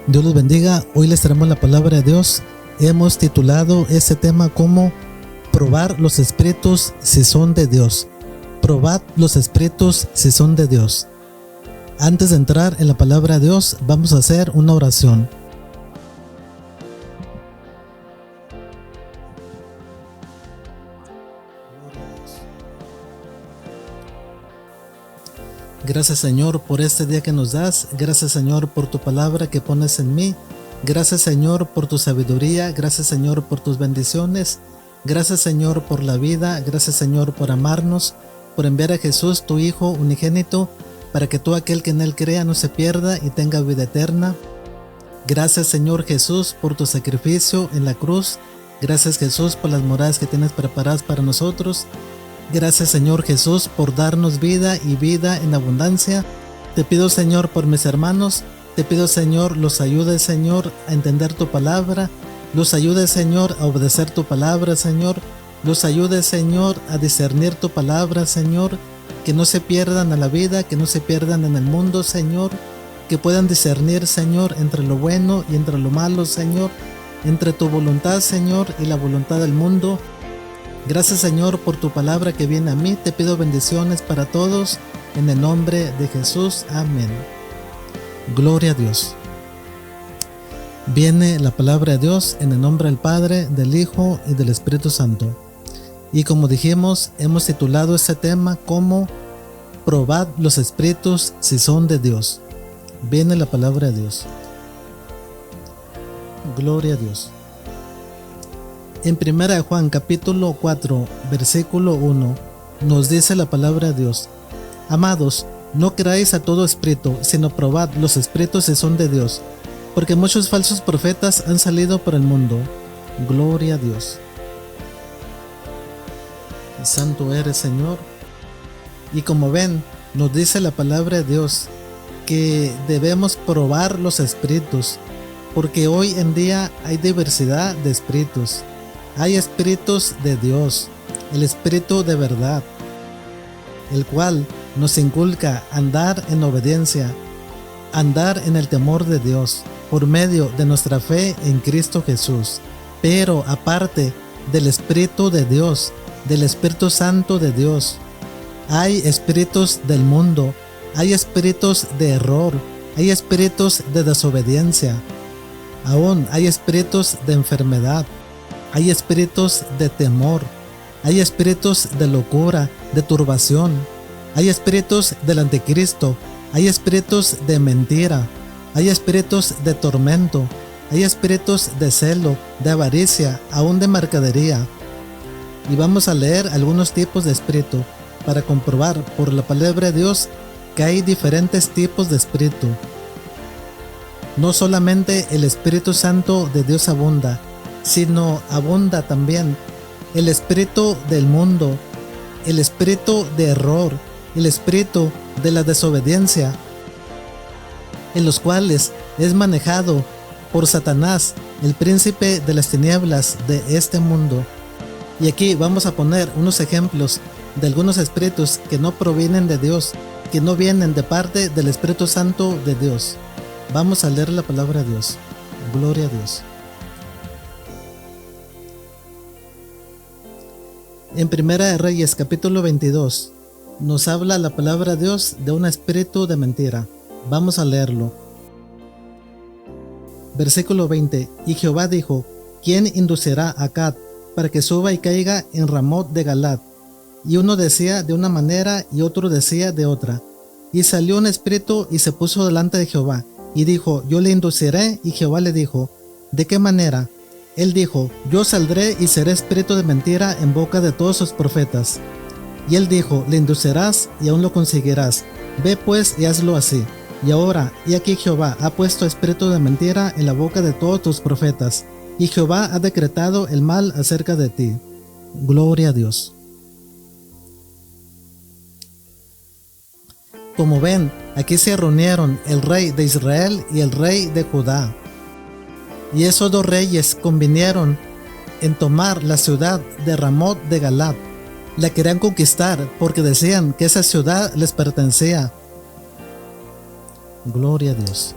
Dios los bendiga. Hoy les traemos la palabra de Dios. Hemos titulado este tema como probar los espíritus si son de Dios. Probad los espíritus si son de Dios. Antes de entrar en la palabra de Dios, vamos a hacer una oración. Gracias, Señor, por este día que nos das. Gracias, Señor, por tu palabra que pones en mí. Gracias, Señor, por tu sabiduría. Gracias, Señor, por tus bendiciones. Gracias, Señor, por la vida. Gracias, Señor, por amarnos, por enviar a Jesús, tu Hijo unigénito, para que todo aquel que en Él crea no se pierda y tenga vida eterna. Gracias, Señor Jesús, por tu sacrificio en la cruz. Gracias, Jesús, por las moradas que tienes preparadas para nosotros. Gracias, Señor Jesús, por darnos vida y vida en abundancia. Te pido, Señor, por mis hermanos. Te pido, Señor, los ayudes, Señor, a entender tu palabra. Los ayudes, Señor, a obedecer tu palabra, Señor. Los ayudes, Señor, a discernir tu palabra, Señor. Que no se pierdan a la vida, que no se pierdan en el mundo, Señor. Que puedan discernir, Señor, entre lo bueno y entre lo malo, Señor. Entre tu voluntad, Señor, y la voluntad del mundo. Gracias, Señor, por tu palabra que viene a mí. Te pido bendiciones para todos, en el nombre de Jesús. Amén. Gloria a Dios. Viene la palabra de Dios en el nombre del Padre, del Hijo y del Espíritu Santo. Y como dijimos, hemos titulado este tema como probad los espíritus si son de Dios. Viene la palabra de Dios. Gloria a Dios. En 1 Juan capítulo 4, versículo 1, nos dice la palabra de Dios: Amados, no creáis a todo espíritu, sino probad los espíritus si son de Dios, porque muchos falsos profetas han salido por el mundo. Gloria a Dios. Santo eres, Señor. Y como ven, nos dice la palabra de Dios que debemos probar los espíritus, porque hoy en día hay diversidad de espíritus. Hay espíritus de Dios, el espíritu de verdad, el cual nos inculca andar en obediencia, andar en el temor de Dios, por medio de nuestra fe en Cristo Jesús. Pero aparte del Espíritu de Dios, del Espíritu Santo de Dios, hay espíritus del mundo, hay espíritus de error, hay espíritus de desobediencia, aún hay espíritus de enfermedad. Hay espíritus de temor, hay espíritus de locura, de turbación, hay espíritus del anticristo, hay espíritus de mentira, hay espíritus de tormento, hay espíritus de celo, de avaricia, aún de mercadería. Y vamos a leer algunos tipos de espíritu para comprobar por la palabra de Dios que hay diferentes tipos de espíritu. No solamente el Espíritu Santo de Dios abunda, sino abunda también el espíritu del mundo, el espíritu de error, el espíritu de la desobediencia, en los cuales es manejado por Satanás, el príncipe de las tinieblas de este mundo. Y aquí vamos a poner unos ejemplos de algunos espíritus que no provienen de Dios, que no vienen de parte del Espíritu Santo de Dios. Vamos a leer la palabra de Dios. Gloria a Dios. En 1 Reyes capítulo 22 nos habla la palabra de Dios de un espíritu de mentira. Vamos a leerlo. Versículo 20. Y Jehová dijo: ¿Quién inducirá a Acab para que suba y caiga en Ramot de Galad? Y uno decía de una manera y otro decía de otra. Y salió un espíritu y se puso delante de Jehová y dijo: Yo le induciré. Y Jehová le dijo: ¿de qué manera? Él dijo: Yo saldré y seré espíritu de mentira en boca de todos sus profetas. Y él dijo: Le inducirás y aún lo conseguirás. Ve pues y hazlo así. Y ahora, y aquí Jehová ha puesto espíritu de mentira en la boca de todos tus profetas, y Jehová ha decretado el mal acerca de ti. Gloria a Dios. Como ven, aquí se reunieron el rey de Israel y el rey de Judá. Y esos dos reyes convinieron en tomar la ciudad de Ramot de Galad. La querían conquistar porque decían que esa ciudad les pertenecía. Gloria a Dios.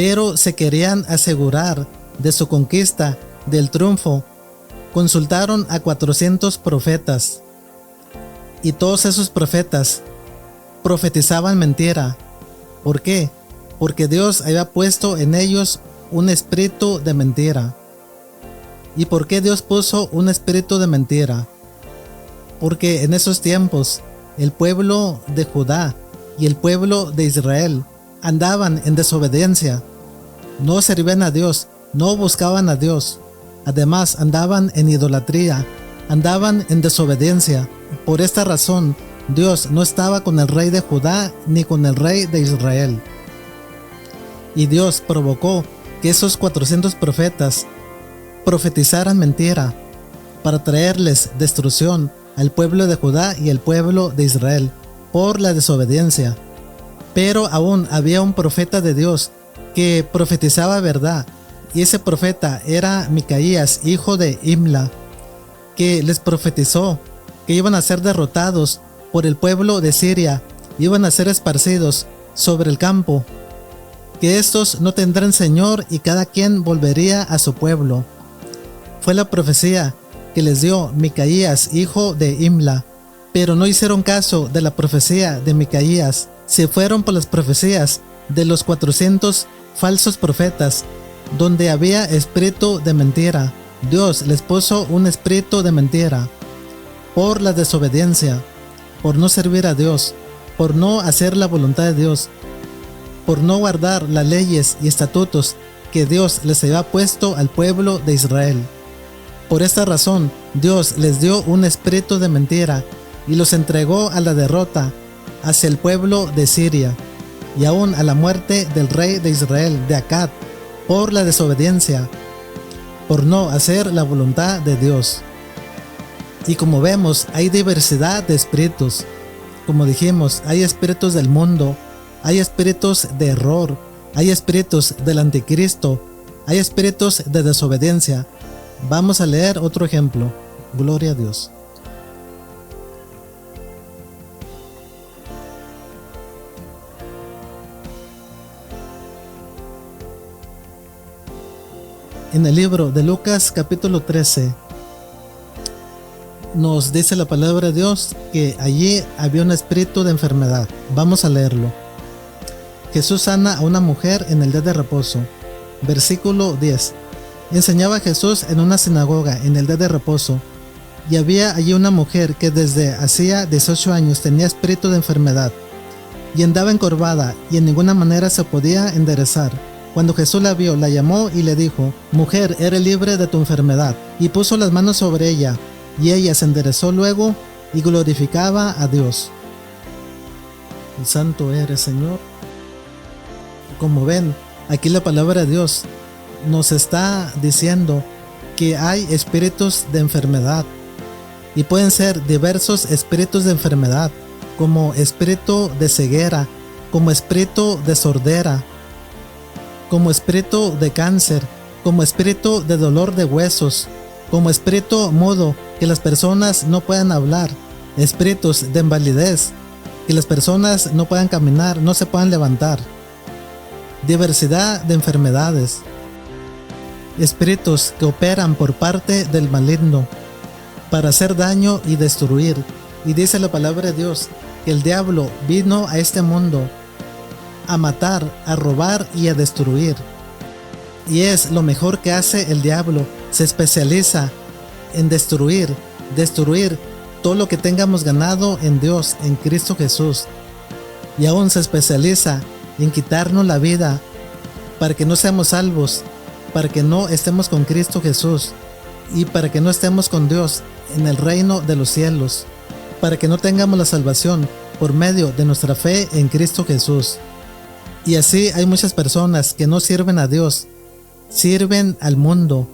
pero se querían asegurar de su conquista, del triunfo. Consultaron a 400 profetas, y todos esos profetas profetizaban mentira. ¿Por qué? Porque Dios había puesto en ellos un espíritu de mentira. ¿Y por qué Dios puso un espíritu de mentira? Porque en esos tiempos el pueblo de Judá y el pueblo de Israel andaban en desobediencia. No servían a Dios, no buscaban a Dios. Además andaban en idolatría, andaban en desobediencia. Por esta razón, Dios no estaba con el rey de Judá ni con el rey de Israel. Y Dios provocó que esos 400 profetas profetizaran mentira para traerles destrucción al pueblo de Judá y al pueblo de Israel por la desobediencia. Pero aún había un profeta de Dios que profetizaba verdad, y ese profeta era Micaías, hijo de Imla, que les profetizó que iban a ser derrotados por el pueblo de Siria, iban a ser esparcidos sobre el campo, que estos no tendrán señor y cada quien volvería a su pueblo. Fue la profecía que les dio Micaías, hijo de Imla, pero no hicieron caso de la profecía de Micaías, se fueron por las profecías de los 400 falsos profetas, donde había espíritu de mentira. Dios les puso un espíritu de mentira por la desobediencia, por no servir a Dios, por no hacer la voluntad de Dios, por no guardar las leyes y estatutos que Dios les había puesto al pueblo de Israel. Por esta razón, Dios les dio un espíritu de mentira y los entregó a la derrota hacia el pueblo de Siria y aún a la muerte del rey de Israel, de Acab, por la desobediencia, por no hacer la voluntad de Dios. Y como vemos, hay diversidad de espíritus. Como dijimos, hay espíritus del mundo, hay espíritus de error, hay espíritus del anticristo, hay espíritus de desobediencia. Vamos a leer otro ejemplo. Gloria a Dios. En el libro de Lucas capítulo 13 nos dice la palabra de Dios que allí había un espíritu de enfermedad. Vamos a leerlo. Jesús sana a una mujer en el día de reposo. Versículo 10. Enseñaba Jesús en una sinagoga en el día de reposo, y había allí una mujer que desde hacía 18 años tenía espíritu de enfermedad, y andaba encorvada, y en ninguna manera se podía enderezar. Cuando Jesús la vio, la llamó y le dijo: Mujer, eres libre de tu enfermedad. Y puso las manos sobre ella, y ella se enderezó luego y glorificaba a Dios. Santo eres, Señor. Como ven, aquí la palabra de Dios nos está diciendo que hay espíritus de enfermedad, y pueden ser diversos espíritus de enfermedad, como espíritu de ceguera, como espíritu de sordera, como espíritu de cáncer, como espíritu de dolor de huesos, como espíritu mudo, que las personas no puedan hablar, espíritus de invalidez, que las personas no puedan caminar, no se puedan levantar, diversidad de enfermedades, espíritus que operan por parte del maligno para hacer daño y destruir. Y dice la palabra de Dios que el diablo vino a este mundo a matar, a robar y a destruir. Y es lo mejor que hace el diablo. Se especializa en destruir todo lo que tengamos ganado en Dios, en Cristo Jesús. Y aún se especializa en quitarnos la vida para que no seamos salvos, para que no estemos con Cristo Jesús y para que no estemos con Dios en el reino de los cielos, para que no tengamos la salvación por medio de nuestra fe en Cristo Jesús. Y así hay muchas personas que no sirven a Dios, sirven al mundo,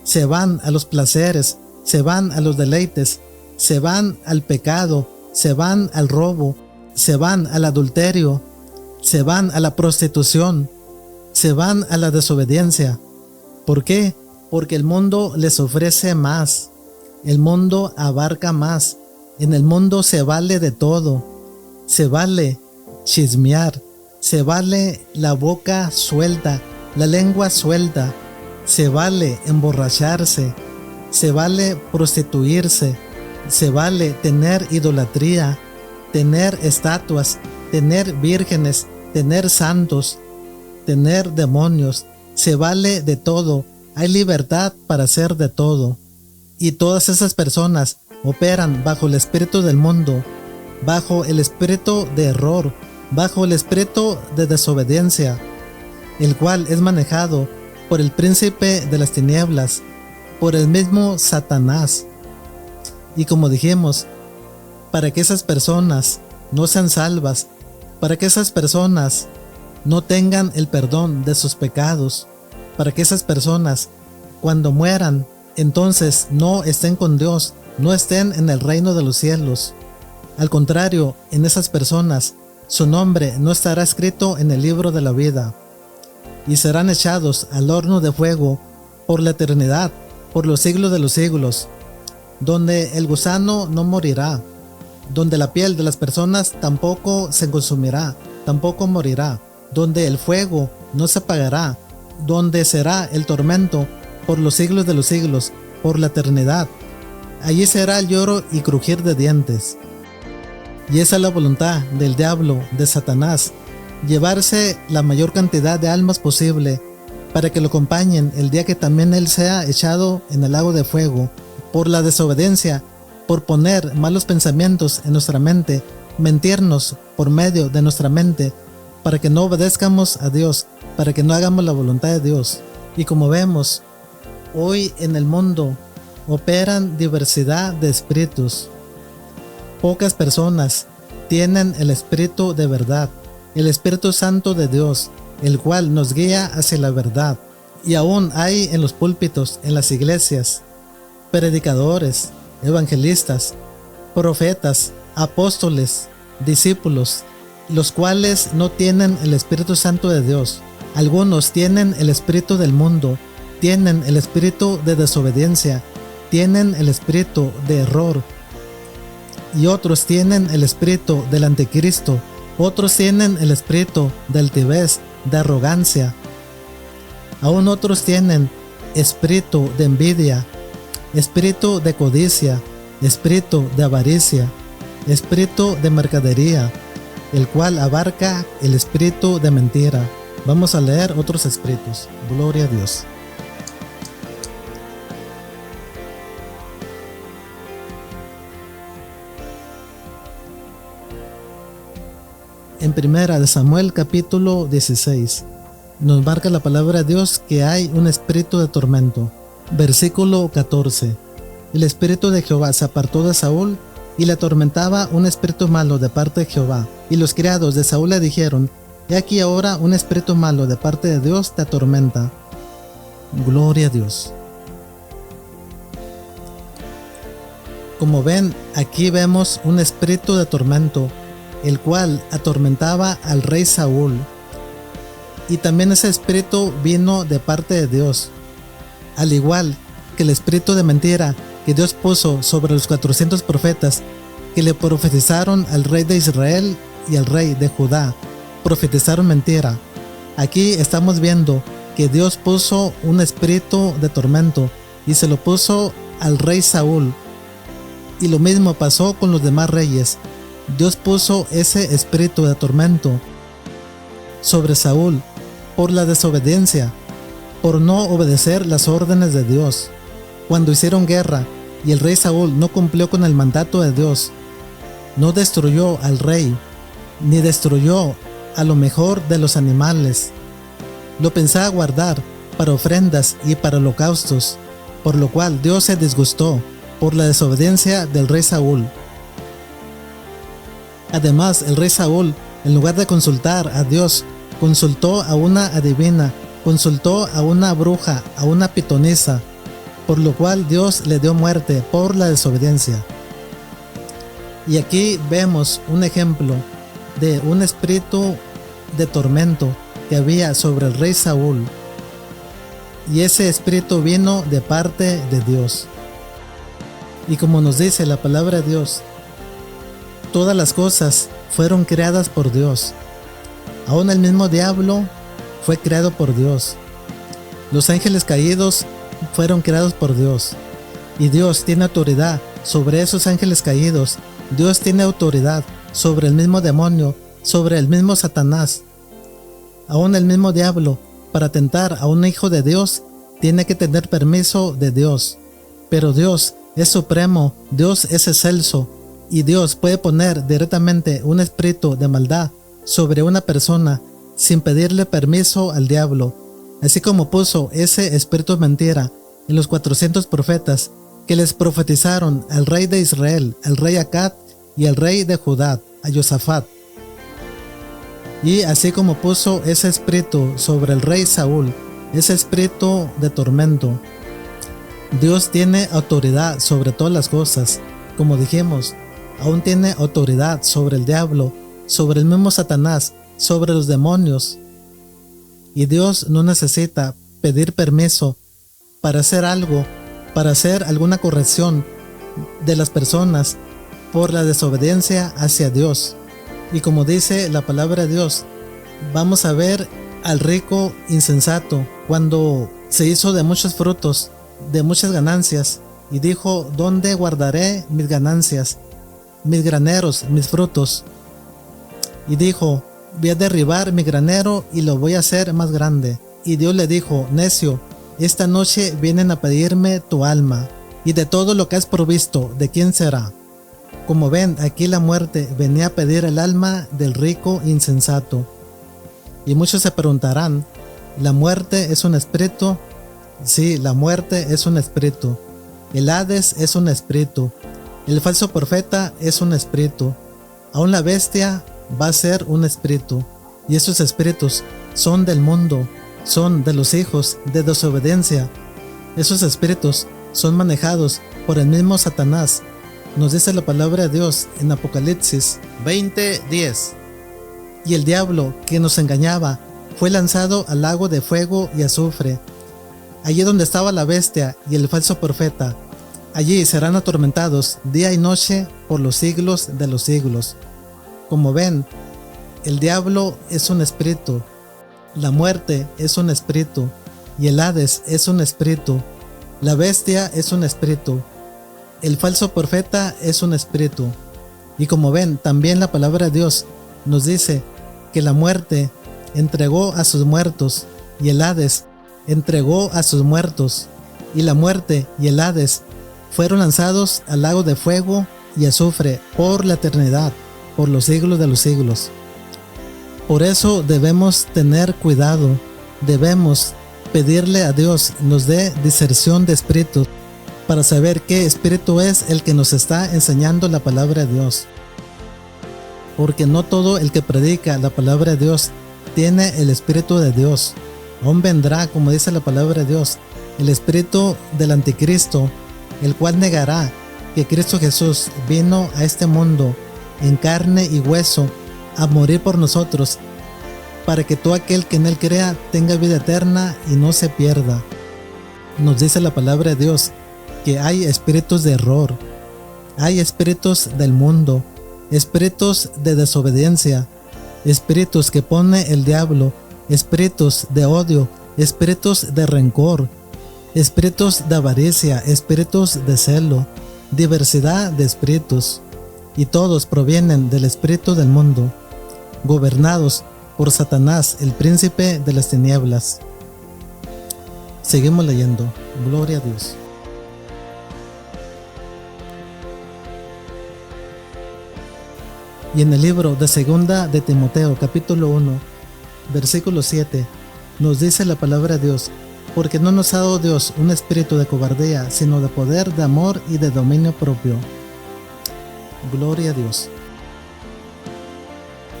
se van a los placeres, se van a los deleites, se van al pecado, se van al robo, se van al adulterio, se van a la prostitución, se van a la desobediencia. ¿Por qué? Porque el mundo les ofrece más, el mundo abarca más, en el mundo se vale de todo, se vale chismear, se vale la boca suelta, la lengua suelta, se vale emborracharse, se vale prostituirse, se vale tener idolatría, tener estatuas, tener vírgenes, tener santos, tener demonios, se vale de todo, hay libertad para hacer de todo. Y todas esas personas operan bajo el espíritu del mundo, bajo el espíritu de error, bajo el espíritu de desobediencia, el cual es manejado por el príncipe de las tinieblas, por el mismo Satanás. Y como dijimos, para que esas personas no sean salvas, para que esas personas no tengan el perdón de sus pecados, para que esas personas cuando mueran entonces no estén con Dios, no estén en el reino de los cielos. Al contrario, en esas personas su nombre no estará escrito en el libro de la vida y serán echados al horno de fuego por la eternidad, por los siglos de los siglos, donde el gusano no morirá, donde la piel de las personas tampoco se consumirá, tampoco morirá, donde el fuego no se apagará, donde será el tormento por los siglos de los siglos, por la eternidad. Allí será el lloro y crujir de dientes. Y esa es la voluntad del diablo, de Satanás, llevarse la mayor cantidad de almas posible para que lo acompañen el día que también él sea echado en el lago de fuego, por la desobediencia, por poner malos pensamientos en nuestra mente, mentirnos por medio de nuestra mente, para que no obedezcamos a Dios, para que no hagamos la voluntad de Dios. Y como vemos, hoy en el mundo operan diversidad de espíritus. Pocas personas tienen el Espíritu de verdad, el Espíritu Santo de Dios, el cual nos guía hacia la verdad. Y aún hay en los púlpitos, en las iglesias, predicadores, evangelistas, profetas, apóstoles, discípulos, los cuales no tienen el Espíritu Santo de Dios. Algunos tienen el espíritu del mundo, tienen el espíritu de desobediencia, tienen el espíritu de error, y otros tienen el espíritu del anticristo, otros tienen el espíritu de altivez, de arrogancia, aún otros tienen espíritu de envidia, espíritu de codicia, espíritu de avaricia, espíritu de mercadería, el cual abarca el espíritu de mentira. Vamos a leer otros espíritus. Gloria a Dios. En primera de Samuel capítulo 16 nos marca la palabra de Dios que hay un espíritu de tormento. Versículo 14. El espíritu de Jehová se apartó de Saúl y le atormentaba un espíritu malo de parte de Jehová. Y los criados de Saúl le dijeron: He aquí ahora un espíritu malo de parte de Dios te atormenta. Gloria a Dios. Como ven, aquí vemos un espíritu de tormento, el cual atormentaba al rey Saúl. Y también ese espíritu vino de parte de Dios, al igual que el espíritu de mentira que Dios puso sobre los 400 profetas que le profetizaron al rey de Israel y al rey de Judá. Profetizaron mentira. Aquí estamos viendo que Dios puso un espíritu de tormento y se lo puso al rey Saúl. Y lo mismo pasó con los demás reyes. Dios puso ese espíritu de tormento sobre Saúl por la desobediencia, por no obedecer las órdenes de Dios. Cuando hicieron guerra y el rey Saúl no cumplió con el mandato de Dios, no destruyó al rey, ni destruyó a lo mejor de los animales. Lo pensaba guardar para ofrendas y para holocaustos, por lo cual Dios se disgustó por la desobediencia del rey Saúl. Además, el rey Saúl, en lugar de consultar a Dios, consultó a una adivina, consultó a una bruja, a una pitonisa, por lo cual Dios le dio muerte por la desobediencia. Y aquí vemos un ejemplo de un espíritu de tormento que había sobre el rey Saúl, y ese espíritu vino de parte de Dios. Y como nos dice la palabra de Dios, todas las cosas fueron creadas por Dios. Aún el mismo diablo fue creado por Dios. Los ángeles caídos fueron creados por Dios. Y Dios tiene autoridad sobre esos ángeles caídos. Dios tiene autoridad sobre el mismo demonio, sobre el mismo Satanás. Aún el mismo diablo, para tentar a un hijo de Dios, tiene que tener permiso de Dios. Pero Dios es supremo, Dios es excelso, y Dios puede poner directamente un espíritu de maldad sobre una persona sin pedirle permiso al diablo, así como puso ese espíritu de mentira en los 400 profetas que les profetizaron al rey de Israel, al rey Acab y al rey de Judá, a Josafat. Y así como puso ese espíritu sobre el rey Saúl, ese espíritu de tormento, Dios tiene autoridad sobre todas las cosas. Como dijimos, aún tiene autoridad sobre el diablo, sobre el mismo Satanás, sobre los demonios. Y Dios no necesita pedir permiso para hacer algo, para hacer alguna corrección de las personas por la desobediencia hacia Dios. Y como dice la palabra de Dios, vamos a ver al rico insensato cuando se hizo de muchos frutos, de muchas ganancias, y dijo: ¿dónde guardaré mis ganancias, mis graneros, mis frutos? Y dijo: voy a derribar mi granero y lo voy a hacer más grande. Y Dios le dijo: necio, esta noche vienen a pedirme tu alma, y de todo lo que has provisto, ¿de quién será? Como ven, aquí la muerte venía a pedir el alma del rico insensato. Y muchos se preguntarán: ¿la muerte es un espíritu? Sí, la muerte es un espíritu. El Hades es un espíritu. El falso profeta es un espíritu. Aún la bestia va a ser un espíritu. Y esos espíritus son del mundo, son de los hijos de desobediencia. Esos espíritus son manejados por el mismo Satanás. Nos dice la palabra de Dios en Apocalipsis 20:10. Y el diablo que nos engañaba fue lanzado al lago de fuego y azufre, allí donde estaba la bestia y el falso profeta. Allí serán atormentados día y noche por los siglos de los siglos. Como ven, el diablo es un espíritu, la muerte es un espíritu, y el Hades es un espíritu, la bestia es un espíritu, el falso profeta es un espíritu. Y como ven, también la palabra de Dios nos dice que la muerte entregó a sus muertos, y el Hades entregó a sus muertos, y la muerte y el Hades fueron lanzados al lago de fuego y azufre por la eternidad, por los siglos de los siglos. Por eso debemos tener cuidado, debemos pedirle a Dios nos dé discernción de espíritus para saber qué espíritu es el que nos está enseñando la palabra de Dios. Porque no todo el que predica la palabra de Dios tiene el espíritu de Dios. Aún vendrá, como dice la palabra de Dios, el espíritu del anticristo, el cual negará que Cristo Jesús vino a este mundo en carne y hueso a morir por nosotros, para que todo aquel que en él crea tenga vida eterna y no se pierda. Nos dice la palabra de Dios que hay espíritus de error, hay espíritus del mundo, espíritus de desobediencia, espíritus que pone el diablo, espíritus de odio, espíritus de rencor, espíritus de avaricia, espíritus de celo, diversidad de espíritus, y todos provienen del espíritu del mundo, gobernados por Satanás, el príncipe de las tinieblas. Seguimos leyendo. Gloria a Dios. Y en el libro de Segunda de Timoteo, capítulo 1, versículo 7, nos dice la palabra de Dios: porque no nos ha dado Dios un espíritu de cobardía, sino de poder, de amor y de dominio propio. Gloria a Dios.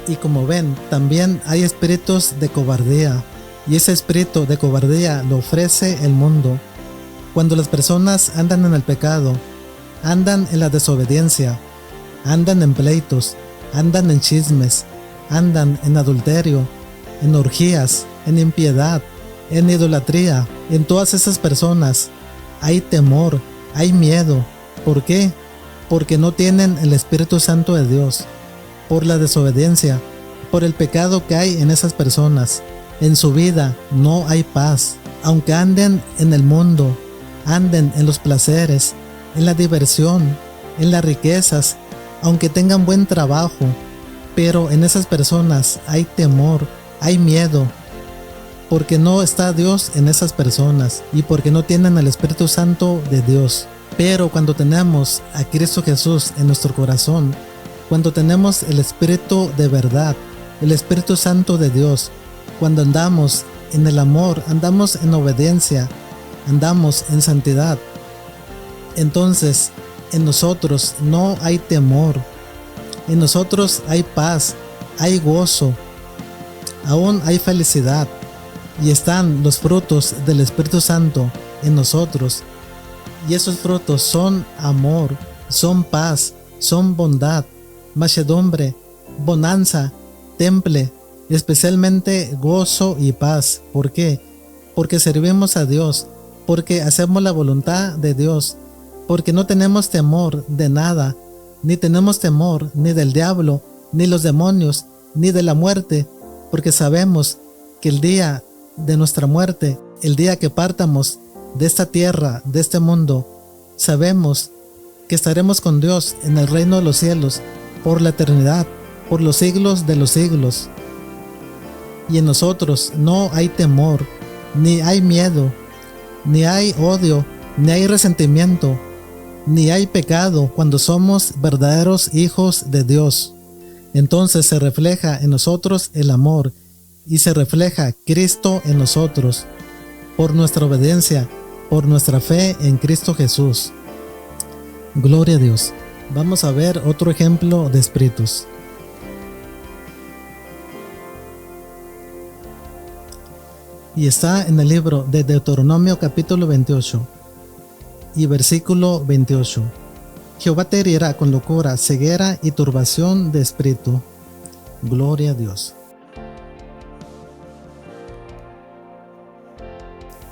Y como ven, también hay espíritus de cobardía, y ese espíritu de cobardía lo ofrece el mundo. Cuando las personas andan en el pecado, andan en la desobediencia, andan en pleitos, andan en chismes, andan en adulterio, en orgías, en impiedad, en idolatría, en todas esas personas hay temor, hay miedo. ¿Por qué? Porque no tienen el Espíritu Santo de Dios, por la desobediencia, por el pecado que hay en esas personas. En su vida no hay paz. Aunque anden en el mundo, anden en los placeres, en la diversión, en las riquezas, aunque tengan buen trabajo, pero en esas personas hay temor, hay miedo, porque no está Dios en esas personas y porque no tienen al Espíritu Santo de Dios. Pero cuando tenemos a Cristo Jesús en nuestro corazón, cuando tenemos el Espíritu de verdad, el Espíritu Santo de Dios, cuando andamos en el amor, andamos en obediencia, andamos en santidad, entonces en nosotros no hay temor, en nosotros hay paz, hay gozo, aún hay felicidad, y están los frutos del Espíritu Santo en nosotros. Y esos frutos son amor, son paz, son bondad, mansedumbre, bonanza, temple, especialmente gozo y paz. ¿Por qué? Porque servimos a Dios, porque hacemos la voluntad de Dios, porque no tenemos temor de nada, ni tenemos temor ni del diablo, ni los demonios, ni de la muerte, porque sabemos que el día de nuestra muerte, el día que partamos de esta tierra, de este mundo, sabemos que estaremos con Dios en el reino de los cielos por la eternidad, por los siglos de los siglos. Y en nosotros no hay temor, ni hay miedo, ni hay odio, ni hay resentimiento, ni hay pecado cuando somos verdaderos hijos de Dios. Entonces se refleja en nosotros el amor y se refleja Cristo en nosotros por nuestra obediencia, por nuestra fe en Cristo Jesús. Gloria a Dios. Vamos a ver otro ejemplo de espíritus. Y está en el libro de Deuteronomio capítulo 28 y versículo 28. Jehová te herirá con locura, ceguera y turbación de espíritu. Gloria a Dios.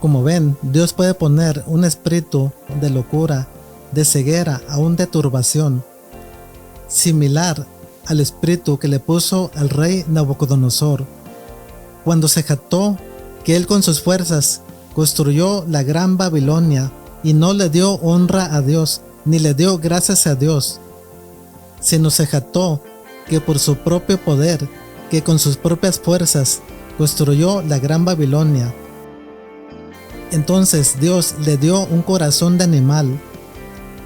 Como ven, Dios puede poner un espíritu de locura, de ceguera, aún de turbación, similar al espíritu que le puso al rey Nabucodonosor, cuando se jactó que él con sus fuerzas construyó la gran Babilonia y no le dio honra a Dios, ni le dio gracias a Dios, sino se jactó que por su propio poder, que con sus propias fuerzas construyó la gran Babilonia. Entonces Dios le dio un corazón de animal,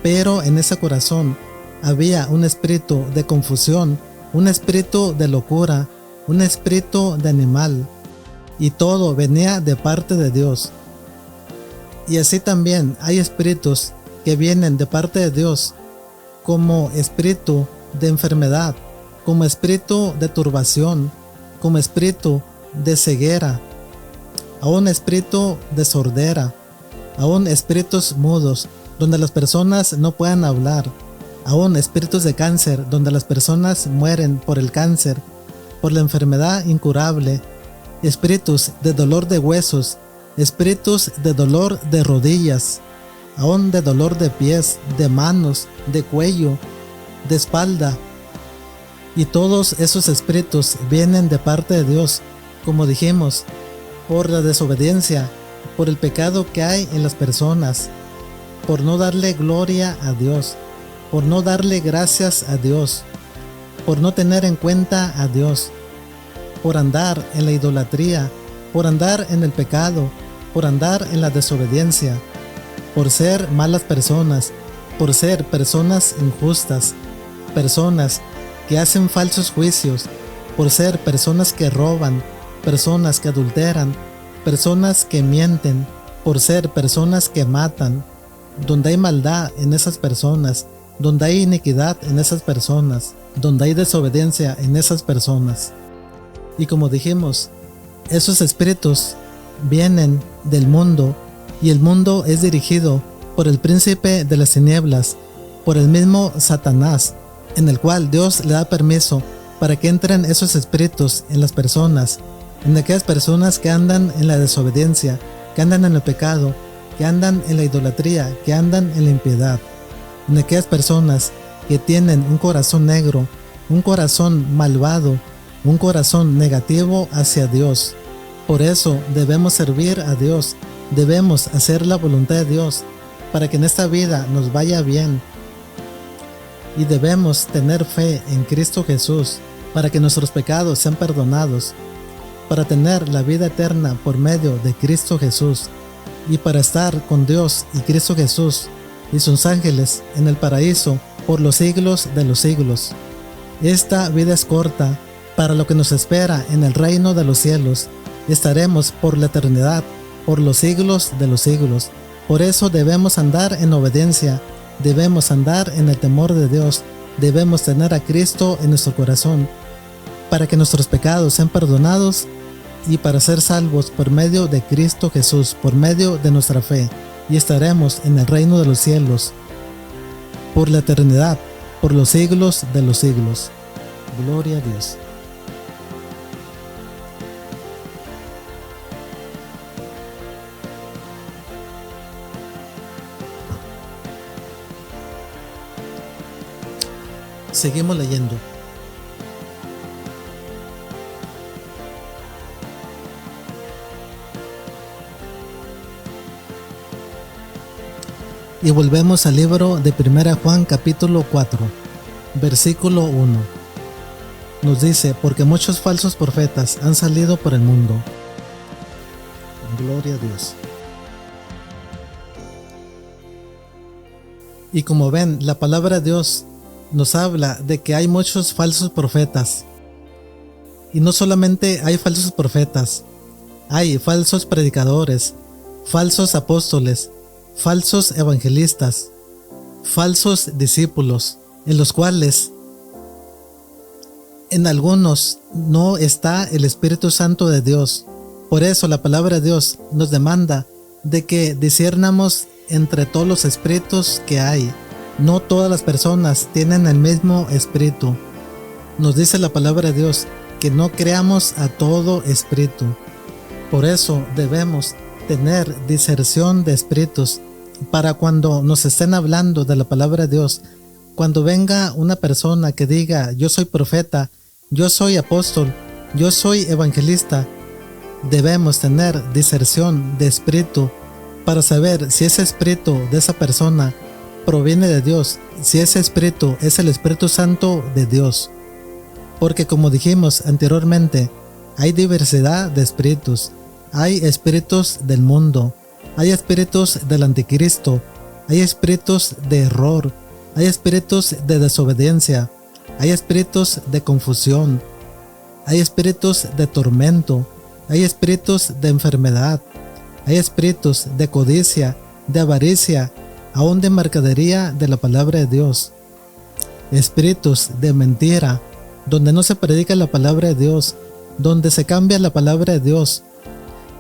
pero en ese corazón había un espíritu de confusión, un espíritu de locura, un espíritu de animal, y todo venía de parte de Dios. Y así también hay espíritus que vienen de parte de Dios, como espíritu de enfermedad, como espíritu de turbación, como espíritu de ceguera, aún espíritu de sordera, aún espíritus mudos, donde las personas no puedan hablar, aún espíritus de cáncer, donde las personas mueren por el cáncer, por la enfermedad incurable, espíritus de dolor de huesos, espíritus de dolor de rodillas, aún de dolor de pies, de manos, de cuello, de espalda. Y todos esos espíritus vienen de parte de Dios, como dijimos, por la desobediencia, por el pecado que hay en las personas, por no darle gloria a Dios, por no darle gracias a Dios, por no tener en cuenta a Dios, por andar en la idolatría, por andar en el pecado, por andar en la desobediencia, por ser malas personas, por ser personas injustas, personas que hacen falsos juicios, por ser personas que roban, personas que adulteran, personas que mienten, por ser personas que matan, donde hay maldad en esas personas, donde hay iniquidad en esas personas, donde hay desobediencia en esas personas. Y como dijimos, esos espíritus vienen del mundo, y el mundo es dirigido por el príncipe de las tinieblas, por el mismo Satanás, en el cual Dios le da permiso para que entren esos espíritus en las personas, en aquellas personas que andan en la desobediencia, que andan en el pecado, que andan en la idolatría, que andan en la impiedad, en aquellas personas que tienen un corazón negro, un corazón malvado, un corazón negativo hacia Dios. Por eso debemos servir a Dios, debemos hacer la voluntad de Dios para que en esta vida nos vaya bien. Y debemos tener fe en Cristo Jesús para que nuestros pecados sean perdonados, para tener la vida eterna por medio de Cristo Jesús y para estar con Dios y Cristo Jesús y sus ángeles en el paraíso por los siglos de los siglos. Esta vida es corta para lo que nos espera en el reino de los cielos. Estaremos por la eternidad, por los siglos de los siglos. Por eso debemos andar en obediencia, debemos andar en el temor de Dios, debemos tener a Cristo en nuestro corazón, para que nuestros pecados sean perdonados y para ser salvos por medio de Cristo Jesús, por medio de nuestra fe, y estaremos en el reino de los cielos, por la eternidad, por los siglos de los siglos. Gloria a Dios. Seguimos leyendo. Y volvemos al libro de 1 Juan capítulo 4, versículo 1. Nos dice, porque muchos falsos profetas han salido por el mundo. Gloria a Dios. Y como ven, la palabra de Dios nos habla de que hay muchos falsos profetas. Y no solamente hay falsos profetas, hay falsos predicadores, falsos apóstoles, falsos evangelistas, falsos discípulos, en los cuales en algunos no está el Espíritu Santo de Dios. Por eso la palabra de Dios nos demanda de que disciernamos entre todos los espíritus que hay. No todas las personas tienen el mismo espíritu. Nos dice la palabra de Dios que no creamos a todo espíritu. Por eso debemos tener discernción de espíritus para cuando nos estén hablando de la palabra de Dios, cuando venga una persona que diga yo soy profeta, yo soy apóstol, yo soy evangelista, debemos tener discernción de espíritu para saber si ese espíritu de esa persona proviene de Dios, si ese espíritu es el Espíritu Santo de Dios. Porque como dijimos anteriormente, hay diversidad de espíritus. Hay espíritus del mundo, hay espíritus del anticristo, hay espíritus de error, hay espíritus de desobediencia, hay espíritus de confusión, hay espíritus de tormento, hay espíritus de enfermedad, hay espíritus de codicia, de avaricia, aún de mercadería de la palabra de Dios, espíritus de mentira, donde no se predica la palabra de Dios, donde se cambia la palabra de Dios,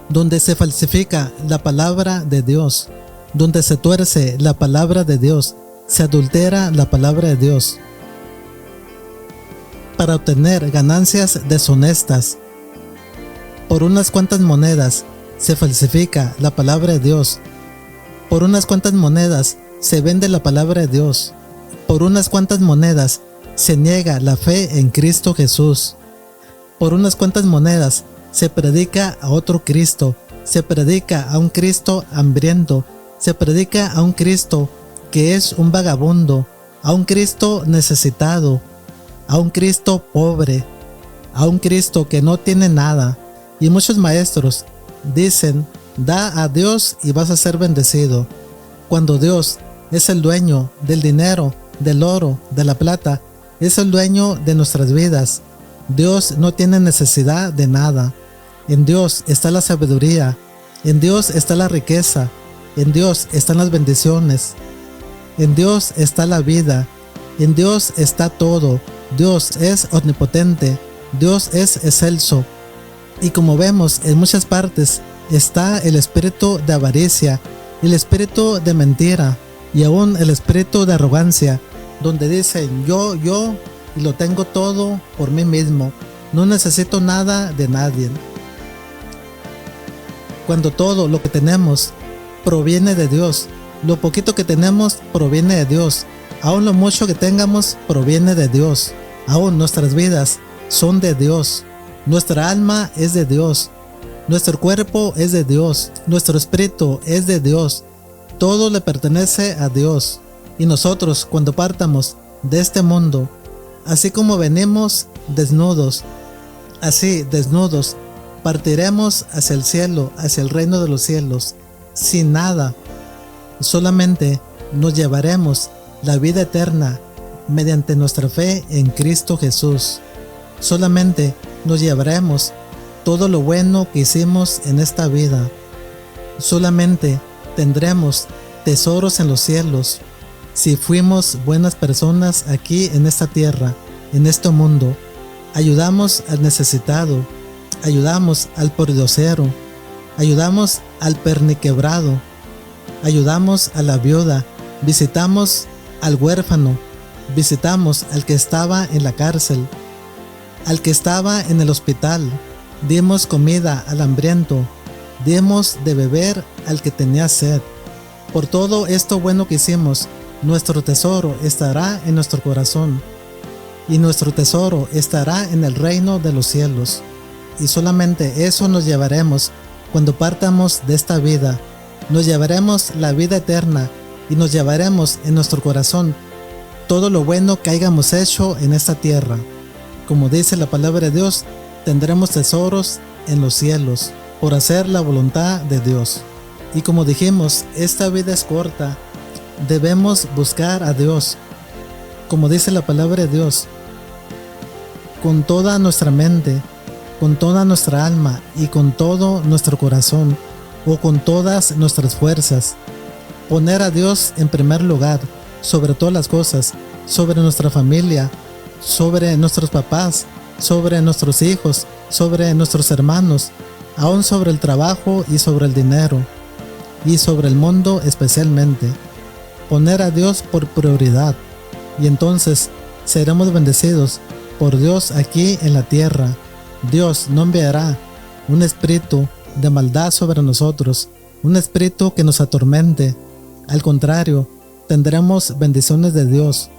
donde se falsifica la palabra de Dios, donde se tuerce la palabra de Dios, se adultera la palabra de Dios para obtener ganancias deshonestas. Por unas cuantas monedas se falsifica la palabra de Dios. Por unas cuantas monedas se vende la palabra de Dios. Por unas cuantas monedas se niega la fe en Cristo Jesús. Por unas cuantas monedas se predica a otro Cristo, se predica a un Cristo hambriento, se predica a un Cristo que es un vagabundo, a un Cristo necesitado, a un Cristo pobre, a un Cristo que no tiene nada. Y muchos maestros dicen, da a Dios y vas a ser bendecido, cuando Dios es el dueño del dinero, del oro, de la plata, es el dueño de nuestras vidas. Dios no tiene necesidad de nada. En Dios está la sabiduría, en Dios está la riqueza, en Dios están las bendiciones, en Dios está la vida, en Dios está todo. Dios es omnipotente, Dios es excelso. Y como vemos en muchas partes está el espíritu de avaricia, el espíritu de mentira y aún el espíritu de arrogancia, donde dicen yo y lo tengo todo por mí mismo, no necesito nada de nadie. Cuando todo lo que tenemos proviene de Dios, lo poquito que tenemos proviene de Dios, aún lo mucho que tengamos proviene de Dios, aún nuestras vidas son de Dios. Nuestra alma es de Dios. Nuestro cuerpo es de Dios. Nuestro espíritu es de Dios. Todo le pertenece a Dios. Y nosotros, cuando partamos de este mundo, así como venimos desnudos, así desnudos, partiremos hacia el cielo, hacia el reino de los cielos, sin nada. Solamente nos llevaremos la vida eterna mediante nuestra fe en Cristo Jesús. Solamente nos llevaremos todo lo bueno que hicimos en esta vida. Solamente tendremos tesoros en los cielos si fuimos buenas personas aquí en esta tierra, en este mundo. Ayudamos al necesitado, ayudamos al pordiosero, ayudamos al perniquebrado, ayudamos a la viuda, visitamos al huérfano, visitamos al que estaba en la cárcel, al que estaba en el hospital, dimos comida al hambriento, dimos de beber al que tenía sed. Por todo esto bueno que hicimos, nuestro tesoro estará en nuestro corazón, y nuestro tesoro estará en el reino de los cielos. Y solamente eso nos llevaremos cuando partamos de esta vida. Nos llevaremos la vida eterna y nos llevaremos en nuestro corazón todo lo bueno que hayamos hecho en esta tierra. Como dice la palabra de Dios, tendremos tesoros en los cielos por hacer la voluntad de Dios. Y como dijimos, esta vida es corta. Debemos buscar a Dios. Como dice la palabra de Dios, con toda nuestra mente, con toda nuestra alma y con todo nuestro corazón, o con todas nuestras fuerzas. Poner a Dios en primer lugar, sobre todas las cosas, sobre nuestra familia, sobre nuestros papás, sobre nuestros hijos, sobre nuestros hermanos, aún sobre el trabajo y sobre el dinero, y sobre el mundo especialmente. Poner a Dios por prioridad, y entonces seremos bendecidos por Dios aquí en la tierra. Dios no enviará un espíritu de maldad sobre nosotros, un espíritu que nos atormente. Al contrario, tendremos bendiciones de Dios.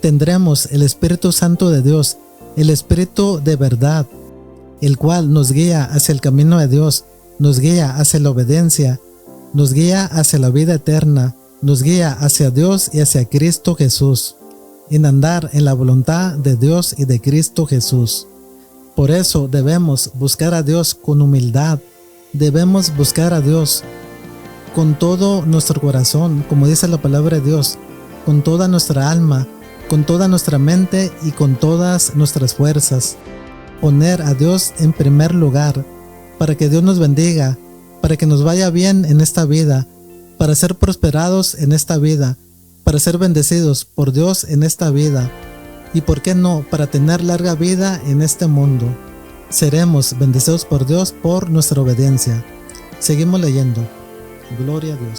Tendremos el Espíritu Santo de Dios, el Espíritu de verdad, el cual nos guía hacia el camino de Dios, nos guía hacia la obediencia, nos guía hacia la vida eterna, nos guía hacia Dios y hacia Cristo Jesús, en andar en la voluntad de Dios y de Cristo Jesús. Por eso debemos buscar a Dios con humildad, debemos buscar a Dios con todo nuestro corazón, como dice la palabra de Dios, con toda nuestra alma, con toda nuestra mente y con todas nuestras fuerzas. Poner a Dios en primer lugar, para que Dios nos bendiga, para que nos vaya bien en esta vida, para ser prosperados en esta vida, para ser bendecidos por Dios en esta vida, y por qué no, para tener larga vida en este mundo. Seremos bendecidos por Dios por nuestra obediencia. Seguimos leyendo. Gloria a Dios.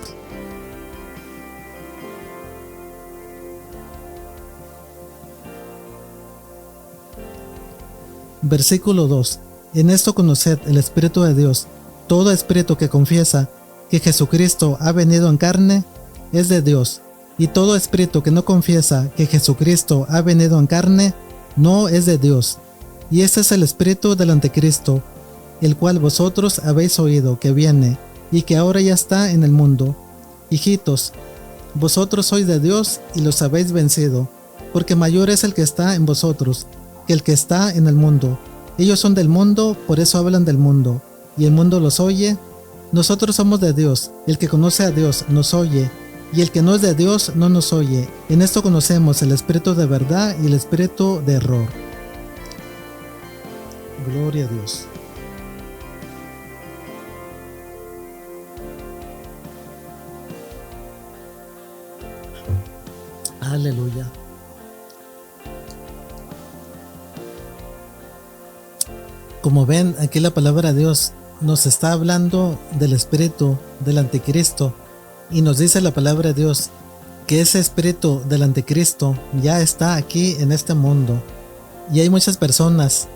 Versículo 2. En esto conoced el Espíritu de Dios. Todo espíritu que confiesa que Jesucristo ha venido en carne es de Dios, y todo espíritu que no confiesa que Jesucristo ha venido en carne no es de Dios. Y este es el espíritu del anticristo, el cual vosotros habéis oído que viene y que ahora ya está en el mundo. Hijitos, vosotros sois de Dios y los habéis vencido, porque mayor es el que está en vosotros que el que está en el mundo. Ellos son del mundo, por eso hablan del mundo, y el mundo los oye. Nosotros somos de Dios, el que conoce a Dios nos oye, y el que no es de Dios no nos oye. En esto conocemos el espíritu de verdad y el espíritu de error. Gloria a Dios. Aleluya. Como ven, aquí la palabra de Dios nos está hablando del espíritu del anticristo, y nos dice la palabra de Dios que ese espíritu del anticristo ya está aquí en este mundo, y hay muchas personas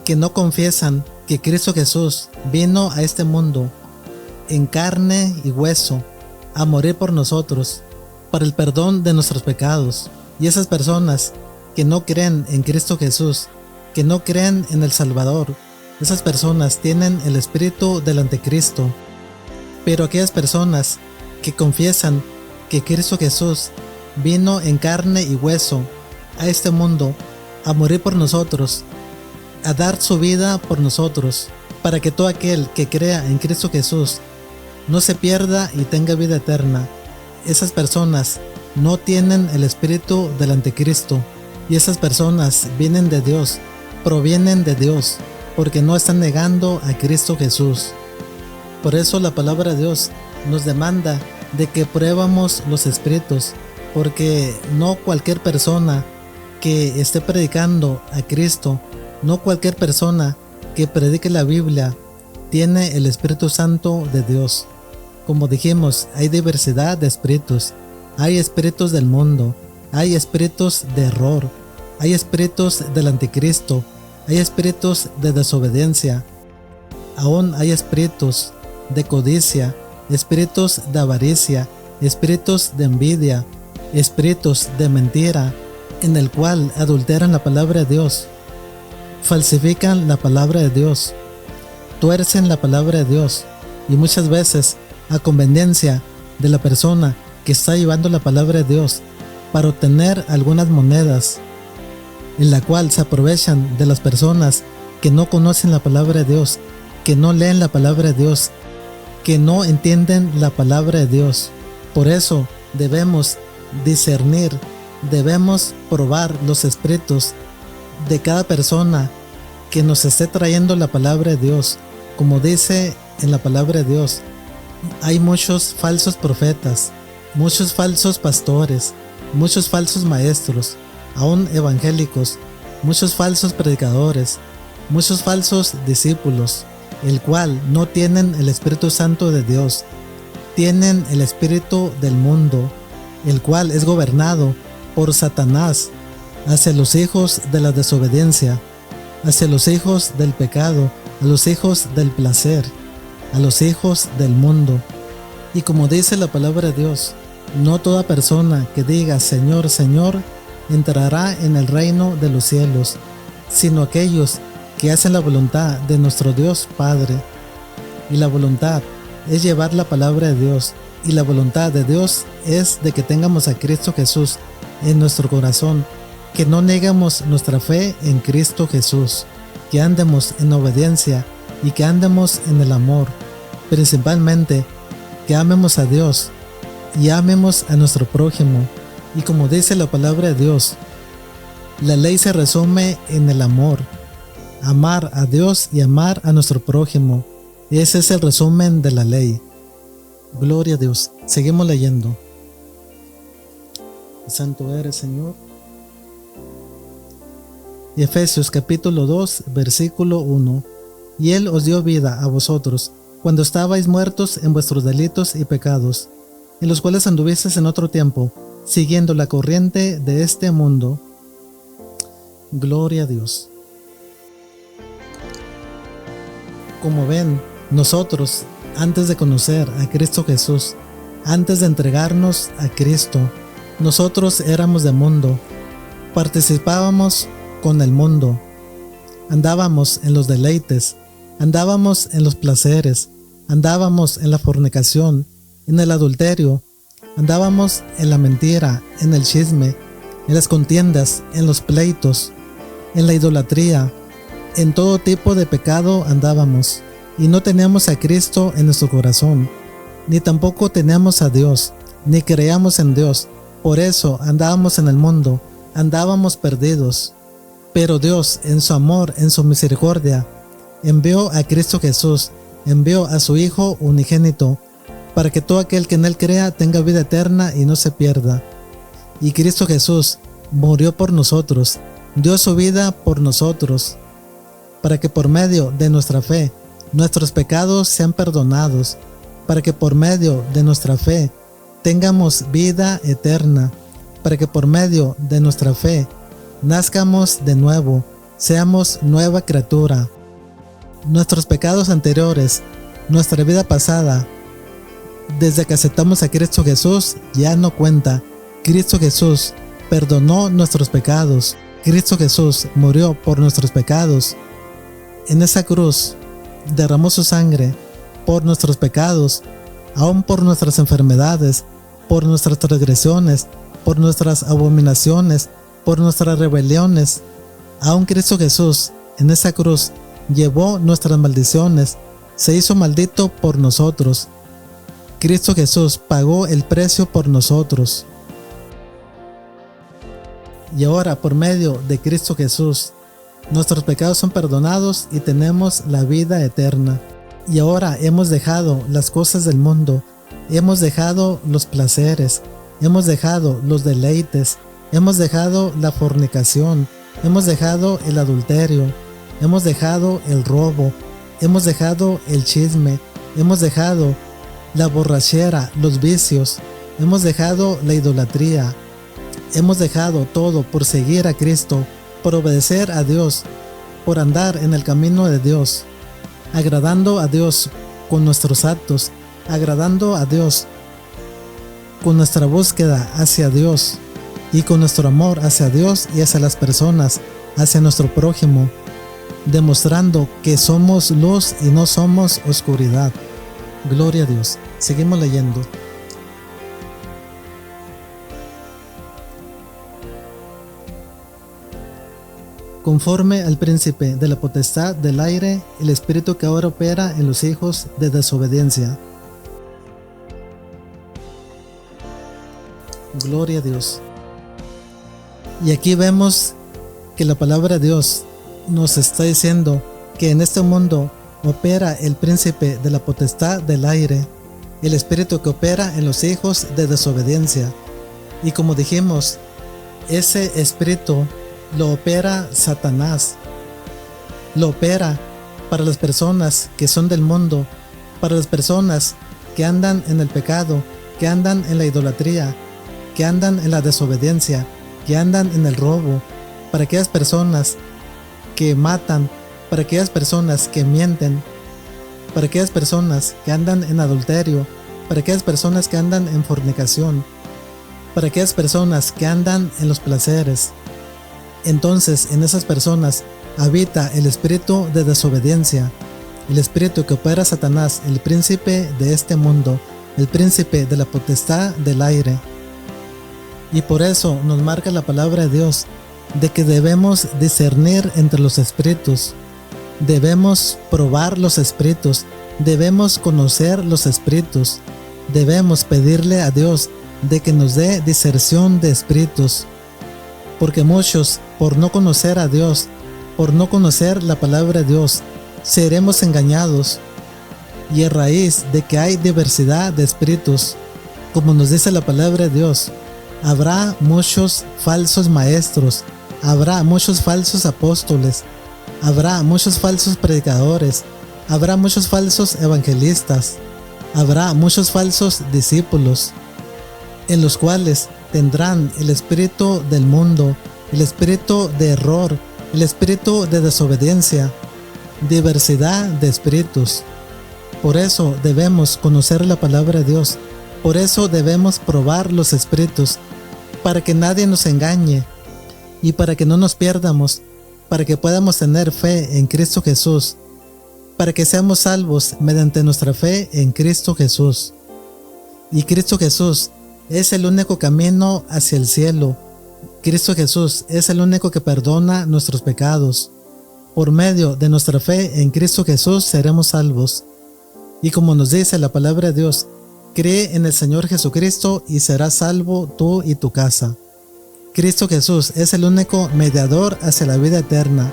que no confiesan que Cristo Jesús vino a este mundo en carne y hueso a morir por nosotros para el perdón de nuestros pecados. Y esas personas que no creen en Cristo Jesús que no creen en el Salvador. Esas personas tienen el espíritu del anticristo. Pero aquellas personas que confiesan que Cristo Jesús vino en carne y hueso a este mundo a morir por nosotros, a dar su vida por nosotros, para que todo aquel que crea en Cristo Jesús no se pierda y tenga vida eterna. Esas personas no tienen el espíritu del anticristo, y esas personas vienen de Dios, provienen de Dios, porque no están negando a Cristo Jesús. Por eso la palabra de Dios nos demanda de que pruebamos los espíritus, porque no cualquier persona que esté predicando a Cristo, no cualquier persona que predique la Biblia tiene el Espíritu Santo de Dios. Como dijimos, hay diversidad de espíritus. Hay espíritus del mundo, hay espíritus de error, hay espíritus del anticristo, hay espíritus de desobediencia, aún hay espíritus de codicia, espíritus de avaricia, espíritus de envidia, espíritus de mentira, en el cual adulteran la palabra de Dios, falsifican la palabra de Dios, tuercen la palabra de Dios, y muchas veces a conveniencia de la persona que está llevando la palabra de Dios para obtener algunas monedas, en la cual se aprovechan de las personas que no conocen la palabra de Dios, que no leen la palabra de Dios, que no entienden la palabra de Dios. Por eso debemos discernir, debemos probar los espíritus de cada persona que nos esté trayendo la palabra de Dios. Como dice en la palabra de Dios, hay muchos falsos profetas, muchos falsos pastores, muchos falsos maestros, aún evangélicos, muchos falsos predicadores, muchos falsos discípulos, el cual no tienen el Espíritu Santo de Dios, tienen el espíritu del mundo, el cual es gobernado por Satanás, hacia los hijos de la desobediencia, hacia los hijos del pecado, a los hijos del placer, a los hijos del mundo. Y como dice la palabra de Dios, no toda persona que diga Señor, Señor, entrará en el reino de los cielos, sino aquellos que hacen la voluntad de nuestro Dios Padre. Y la voluntad es llevar la palabra de Dios, y la voluntad de Dios es de que tengamos a Cristo Jesús en nuestro corazón, que no negamos nuestra fe en Cristo Jesús, que andemos en obediencia y que andemos en el amor, principalmente que amemos a Dios y amemos a nuestro prójimo. Y como dice la palabra de Dios, la ley se resume en el amor, amar a Dios y amar a nuestro prójimo. Ese es el resumen de la ley. Gloria a Dios. Seguimos leyendo. Santo eres, Señor. Y Efesios capítulo 2, versículo 1. Y Él os dio vida a vosotros, cuando estabais muertos en vuestros delitos y pecados, en los cuales anduvisteis en otro tiempo, siguiendo la corriente de este mundo. Gloria a Dios. Como ven, nosotros, antes de conocer a Cristo Jesús, antes de entregarnos a Cristo, nosotros éramos de mundo, participábamos con el mundo, andábamos en los deleites, andábamos en los placeres, andábamos en la fornicación, en el adulterio, andábamos en la mentira, en el chisme, en las contiendas, en los pleitos, en la idolatría, en todo tipo de pecado andábamos, y no teníamos a Cristo en nuestro corazón, ni tampoco teníamos a Dios, ni creíamos en Dios. Por eso andábamos en el mundo, andábamos perdidos. Pero Dios, en su amor, en su misericordia, envió a Cristo Jesús, envió a su Hijo unigénito, para que todo aquel que en Él crea tenga vida eterna y no se pierda. Y Cristo Jesús murió por nosotros, dio su vida por nosotros, para que por medio de nuestra fe nuestros pecados sean perdonados, para que por medio de nuestra fe tengamos vida eterna, para que por medio de nuestra fe nazcamos de nuevo, seamos nueva criatura. Nuestros pecados anteriores, nuestra vida pasada, desde que aceptamos a Cristo Jesús, ya no cuenta. Cristo Jesús perdonó nuestros pecados, Cristo Jesús murió por nuestros pecados. En esa cruz derramó su sangre por nuestros pecados, aún por nuestras enfermedades, por nuestras transgresiones, por nuestras abominaciones, por nuestras rebeliones. Aún Cristo Jesús en esa cruz llevó nuestras maldiciones, se hizo maldito por nosotros. Cristo Jesús pagó el precio por nosotros. Y ahora, por medio de Cristo Jesús, nuestros pecados son perdonados y tenemos la vida eterna. Y ahora hemos dejado las cosas del mundo, hemos dejado los placeres, hemos dejado los deleites, hemos dejado la fornicación, hemos dejado el adulterio, hemos dejado el robo, hemos dejado el chisme, hemos dejado la borrachera, los vicios, hemos dejado la idolatría. Hemos dejado todo por seguir a Cristo, por obedecer a Dios, por andar en el camino de Dios, agradando a Dios con nuestros actos, agradando a Dios con nuestra búsqueda hacia Dios y con nuestro amor hacia Dios y hacia las personas, hacia nuestro prójimo, demostrando que somos luz y no somos oscuridad. Gloria a Dios. Seguimos leyendo. Conforme al príncipe de la potestad del aire, el espíritu que ahora opera en los hijos de desobediencia. Gloria a Dios. Y aquí vemos que la palabra de Dios nos está diciendo que en este mundo opera el príncipe de la potestad del aire, el espíritu que opera en los hijos de desobediencia. Y como dijimos, ese espíritu lo opera Satanás, lo opera para las personas que son del mundo, para las personas que andan en el pecado, que andan en la idolatría, que andan en la desobediencia, que andan en el robo, para aquellas personas que matan, para aquellas personas que mienten, para aquellas personas que andan en adulterio, para aquellas personas que andan en fornicación, para aquellas personas que andan en los placeres. Entonces en esas personas habita el espíritu de desobediencia, el espíritu que opera Satanás, el príncipe de este mundo, el príncipe de la potestad del aire. Y por eso nos marca la palabra de Dios de que debemos discernir entre los espíritus, debemos probar los espíritus, debemos conocer los espíritus, debemos pedirle a Dios de que nos dé discernción de espíritus. Porque muchos, por no conocer a Dios, por no conocer la palabra de Dios, seremos engañados. Y a raíz de que hay diversidad de espíritus, como nos dice la palabra de Dios, habrá muchos falsos maestros, habrá muchos falsos apóstoles, habrá muchos falsos predicadores, habrá muchos falsos evangelistas, habrá muchos falsos discípulos, en los cuales tendrán el espíritu del mundo, el espíritu de error, el espíritu de desobediencia, diversidad de espíritus. Por eso debemos conocer la palabra de Dios, por eso debemos probar los espíritus, para que nadie nos engañe y para que no nos pierdamos, para que podamos tener fe en Cristo Jesús, para que seamos salvos mediante nuestra fe en Cristo Jesús. Y Cristo Jesús es el único camino hacia el cielo. Cristo Jesús es el único que perdona nuestros pecados. Por medio de nuestra fe en Cristo Jesús seremos salvos. Y como nos dice la palabra de Dios, cree en el Señor Jesucristo y serás salvo tú y tu casa. Cristo Jesús es el único mediador hacia la vida eterna.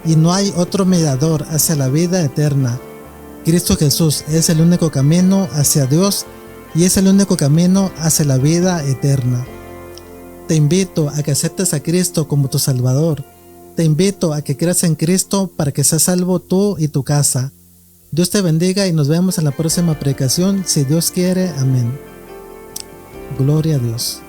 Y no hay otro mediador hacia la vida eterna. Cristo Jesús es el único camino hacia Dios y es el único camino hacia la vida eterna. Te invito a que aceptes a Cristo como tu Salvador. Te invito a que creas en Cristo para que seas salvo tú y tu casa. Dios te bendiga y nos vemos en la próxima predicación, si Dios quiere. Amén. Gloria a Dios.